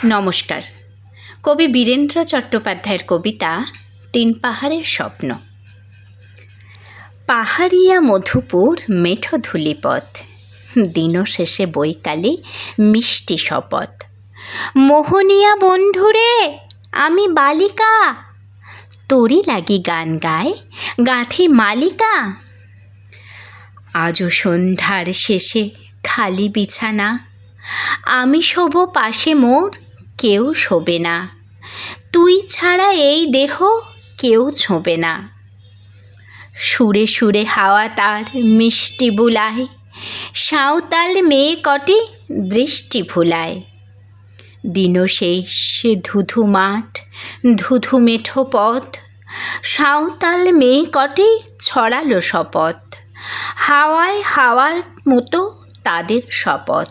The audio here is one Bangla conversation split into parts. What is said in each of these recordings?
নমস্কার। কবি বীরেন্দ্র চট্টোপাধ্যায়ের কবিতা তিন পাহাড়ের স্বপ্ন। পাহাড়িয়া মধুপুর মেঠো ধূলিপথ, দিন শেষে বৈকালে মিষ্টি শপথ। মোহনিয়া বন্ধুরে আমি বালিকা, তোরই লাগি গান গায় গাঁথি মালিকা। আজও সন্ধ্যার শেষে খালি বিছানা, আমি শোব পাশে মোর কেউ শোবে না। তুই ছাড়া এই দেহ কেউ ছোঁবে না। সুরে সুরে হাওয়া তার মিষ্টি বুলায়, সাঁওতাল মেয়ে কটি দৃষ্টি ভুলায়। দিন শেষে ধুধু মাঠ ধুধু মেঠো পথ, সাঁওতাল মেয়ে কটি ছড়ালো শপথ। হাওয়ায় হাওয়ার মতো তাদের শপথ।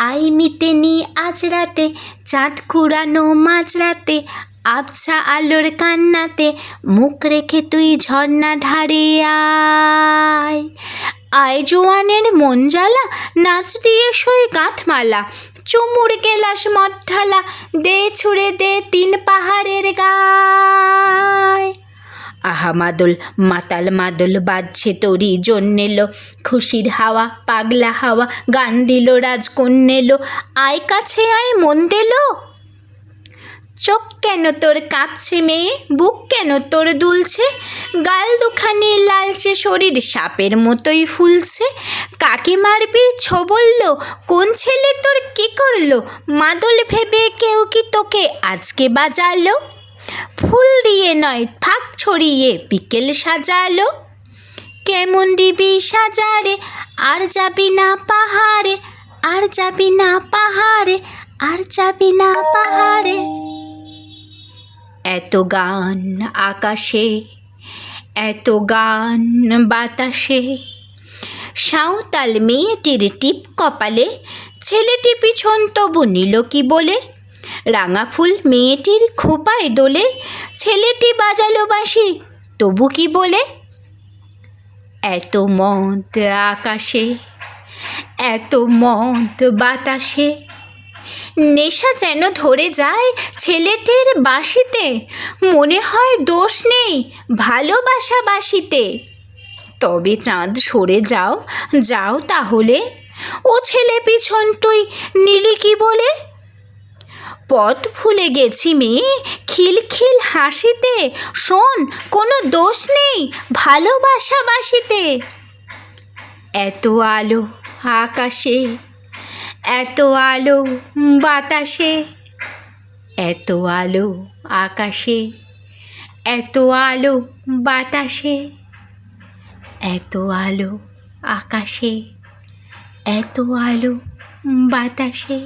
আই মিতে নি আজ রাতে চাঁদ কুড়ানো মাঝরাতে, আবছা আলোর কান্নাতে মুখ রেখে তুই ঝর্ণা ধারে আয়। আয় জোয়ানের মন জ্বালা, নাচ দিয়ে সই গাঁথমালা, চুমুর গেলাস মদ ঢালা, দে ছুড়ে দে তিন পাহাড়ের গায়। আহা মাদল মাতাল মাদল বাজছে তোরই জন্যেলো, খুশির হাওয়া পাগলা হাওয়া গান দিল রাজকন্যেলো। আয় কাছে আয় মন দিলো, চোখ কেন তোর কাঁপছে মেয়ে, বুক কেন তোর দুলছে, গাল দুখানি লালচে শরীর সাপের মতোই ফুলছে। কাকে মারবি ছোবললো, কোন ছেলে তোর কি করলো, মাদল ভেবে কেউ কি তোকে আজকে বাজালো। ফুল দিয়ে নয় ফাঁক ছড়িয়ে বিকেল সাজালো, কেমন দিবি সাজারে আর যাবি না পাহাড়ে, আর যাবি না পাহাড়ে, আর যাবি না পাহাড়ে। এত গান আকাশে, এত গান বাতাসে, সাঁওতাল মেয়েটির টিপ কপালে, ছেলেটি পিছন তবু নিল কি বলে। রাঙা ফুল মেয়েটির খোপায় দোলে, ছেলেটি বাজালো বাঁশি তবু কি বলে। এত মদ আকাশে, এত মদ বাতাসে, নেশা যেন ধরে যায় ছেলেটির বাঁশিতে। মনে হয় দোষ নেই ভালোবাসা বাসিতে। তবে চাঁদ সরে যাও, যাও তাহলে, ও ছেলে পিছন তুই নিলি কি বলে। পথ ভুলে গেছি মেয়ে খিলখিল হাসিতে, শোন কোনো দোষ নেই ভালোবাসা বাসিতে। এত আলো আকাশে, এত আলো বাতাসে, এত আলো আকাশে, এত আলো বাতাসে, এত আলো আকাশে, এত আলো বাতাসে।